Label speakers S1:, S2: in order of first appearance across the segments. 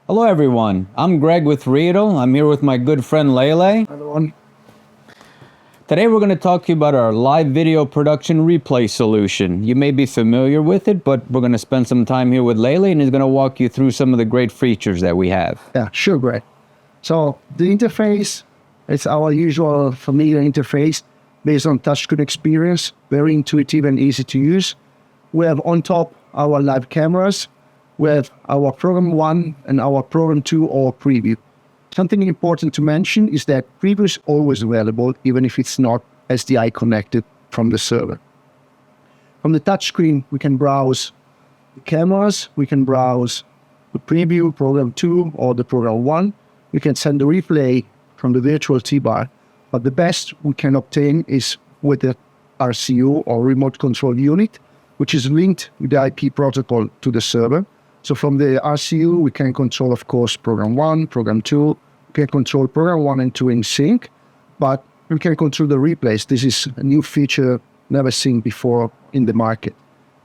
S1: Hello everyone, I'm Greg with Riedel. I'm here with my good friend Lele.
S2: Hello.
S1: Today we're going to talk to you about our live video production replay solution. You may be familiar with it, but we're going to spend some time here with Lele and he's going to walk you through some of the great features that we have.
S2: Yeah, sure, Greg. So the interface, it's our usual familiar interface based on touchscreen experience, very intuitive and easy to use. We have on top our live cameras. We have our Program 1 and our Program 2 or Preview. Something important to mention is that Preview is always available, even if it's not SDI connected from the server. From the touchscreen, we can browse the cameras, we can browse the Preview, Program 2 or the Program 1. We can send the replay from the virtual T-bar, but the best we can obtain is with the RCU or remote control unit, which is linked with the IP protocol to the server. So from the RCU, we can control, of course, Program 1, Program 2. We can control Program 1 and 2 in sync, but we can control the replays. This is a new feature never seen before in the market.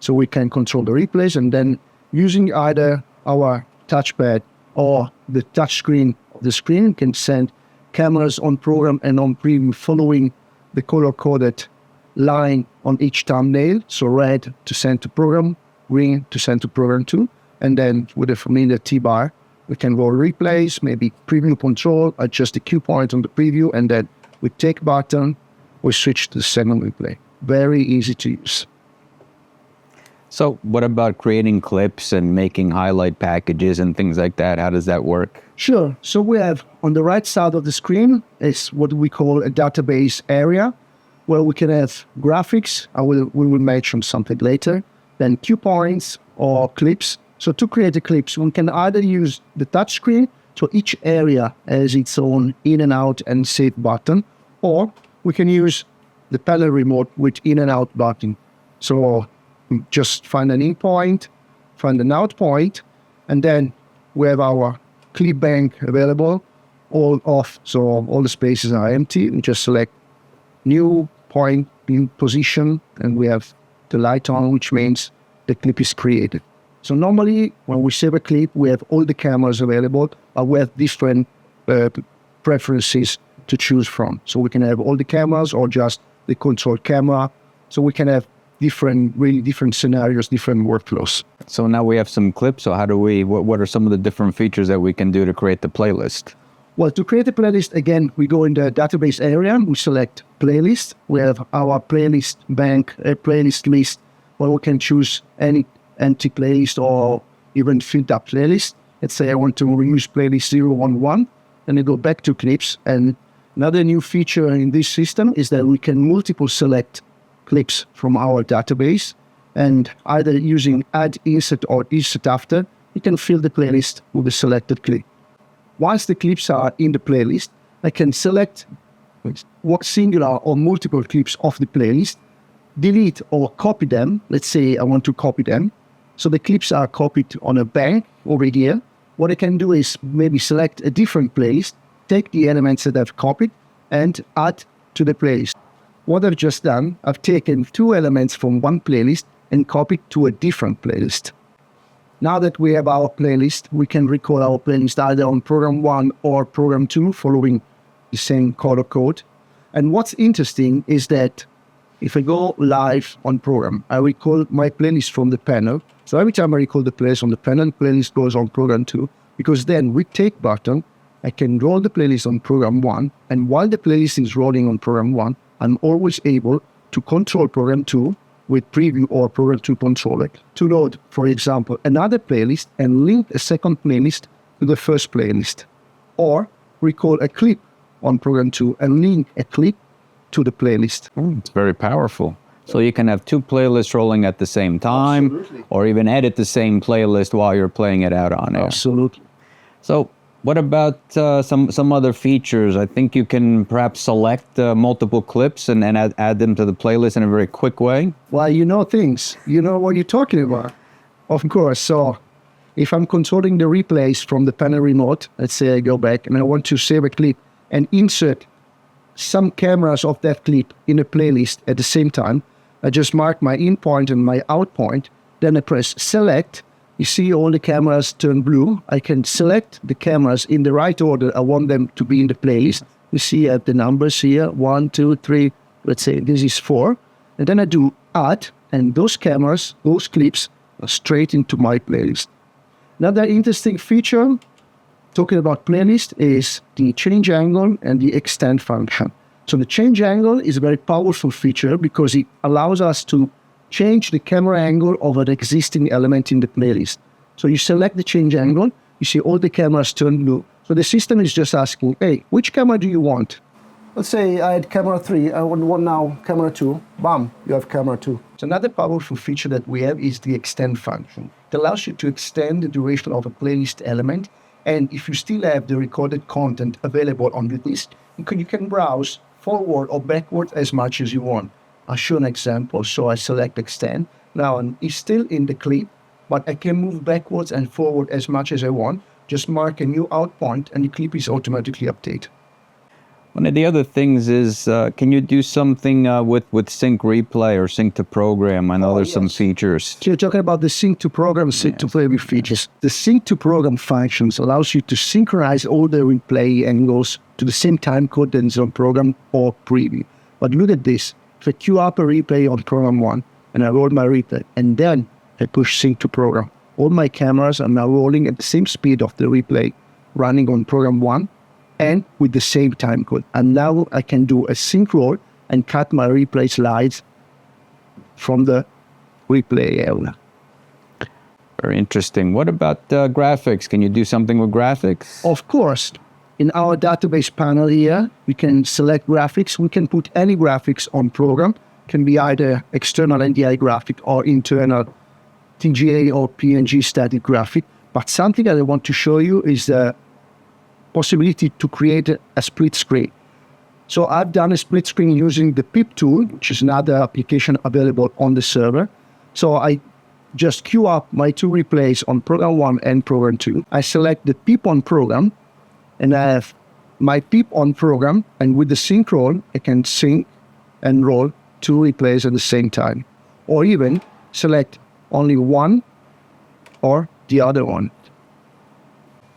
S2: So we can control the replays, and then using either our touchpad or the touchscreen of the screen, we can send cameras on program and on preview following the color-coded line on each thumbnail. So red to send to program, green to send to program 2. And then with a familiar T-bar, we can go replays, maybe preview control, adjust the cue point on the preview, and then with take button, we switch to the second replay. Very easy to use.
S1: So what about creating clips and making highlight packages and things like that? How does that work?
S2: Sure. So we have on the right side of the screen is what we call a database area, where we can have graphics. We will mention something later. Then cue points or clips. So to create the clips, one can either use the touchscreen, so each area has its own in and out and save button, or we can use the panel remote with in and out button. So just find an in point, find an out point, and then we have our clip bank available, all off, so all the spaces are empty. We just select new point in position, and we have the light on, which means the clip is created. So normally, when we save a clip, we have all the cameras available, but we have different preferences to choose from. So we can have all the cameras or just the control camera. So we can have really different scenarios, different workflows.
S1: So now we have some clips. So how do what are some of the different features that we can do to create the playlist?
S2: Well, to create a playlist, again, we go in the database area, we select playlist. We have our playlist bank, a playlist list, where we can choose any empty playlist or even filled up playlist. Let's say I want to reuse playlist 011, then I go back to clips. And another new feature in this system is that we can multiple select clips from our database, and either using add insert or insert after, you can fill the playlist with a selected clip. Once the clips are in the playlist, I can select what singular or multiple clips of the playlist, delete or copy them. Let's say I want to copy them. So the clips are copied on a bank over here. What I can do is maybe select a different playlist, take the elements that I've copied, and add to the playlist. What I've just done, I've taken two elements from one playlist and copied to a different playlist. Now that we have our playlist, we can recall our playlist either on Program 1 or Program 2 following the same color code. And what's interesting is that if I go live on program, I recall my playlist from the panel. So every time I recall the playlist on the panel, playlist goes on Program 2, because then with take button, I can roll the playlist on Program 1. And while the playlist is rolling on Program 1, I'm always able to control Program 2 with Preview or Program 2 controller to load, for example, another playlist and link a second playlist to the first playlist. Or recall a clip on Program 2 and link a clip to the playlist.
S1: It's very powerful. So you can have two playlists rolling at the same time.
S2: Absolutely.
S1: Or even edit the same playlist while you're playing it out on air.
S2: Absolutely.
S1: So what about some other features? I think you can perhaps select multiple clips and add them to the playlist in a very quick way.
S2: Well, you know things. You know what you're talking about. Of course. So if I'm controlling the replays from the panel remote, let's say I go back and I want to save a clip and insert some cameras of that clip in a playlist at the same time, I just mark my in point and my out point, then I press select, You see all the cameras turn blue. I can select the cameras in the right order. I want them to be in the playlist. You see the numbers here, 1, 2, 3, let's say this is 4. And then I do add, and those cameras, those clips are straight into my playlist. Another interesting feature, talking about playlist, is the change angle and the extend function. So the change angle is a very powerful feature because it allows us to change the camera angle of an existing element in the playlist. So you select the change angle, you see all the cameras turn blue. So the system is just asking, hey, which camera do you want? Let's say I had camera 3, I want now camera 2. Bam, you have camera 2. So another powerful feature that we have is the extend function. It allows you to extend the duration of a playlist element. And if you still have the recorded content available on the list, you can browse forward or backward as much as you want. I'll show an example. So I select extend. Now it's still in the clip, but I can move backwards and forward as much as I want. Just mark a new out point and the clip is automatically updated.
S1: One of the other things is, can you do something with sync replay or sync to program? I know there's some features.
S2: So you're talking about the sync to program, sync to play features. The sync to program functions allows you to synchronize all the replay angles to the same time code that is on program or preview. But look at this. If I queue up a replay on program 1 and I roll my replay and then I push sync to program, all my cameras are now rolling at the same speed of the replay running on program 1 and with the same time code. And now I can do a sync roll and cut my replay slides from the replay area.
S1: Very interesting. What about graphics? Can you do something with graphics?
S2: Of course. In our database panel here, we can select graphics. We can put any graphics on program. It can be either external NDI graphic or internal TGA or PNG static graphic. But something that I want to show you is the possibility to create a split screen. So I've done a split screen using the PIP tool, which is another application available on the server. So I just queue up my 2 replays on program 1 and program 2. I select the PIP on program, and I have my PIP on program, and with the sync roll, I can sync and roll 2 replays at the same time. Or even select only one or the other one.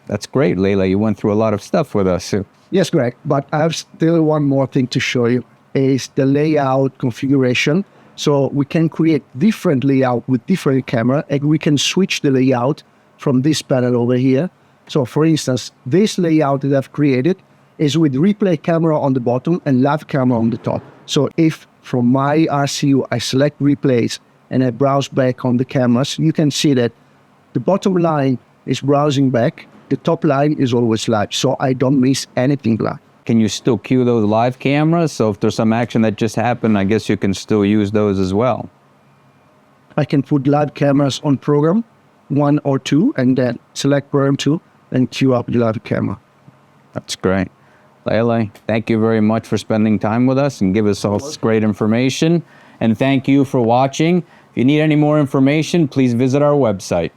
S1: That's great, Leila. You went through a lot of stuff with us.
S2: Yes, Greg, but I have still one more thing to show you, is the layout configuration. So we can create different layout with different camera, and we can switch the layout from this panel over here. So for instance, this layout that I've created is with replay camera on the bottom and live camera on the top. So if from my RCU I select replays and I browse back on the cameras, you can see that the bottom line is browsing back. The top line is always live, so I don't miss anything live.
S1: Can you still cue those live cameras? So if there's some action that just happened, I guess you can still use those as well.
S2: I can put live cameras on program 1 or 2 and then select program 2 and queue up the live camera.
S1: That's great. Leila, thank you very much for spending time with us and give us all this great information. And thank you for watching. If you need any more information, please visit our website.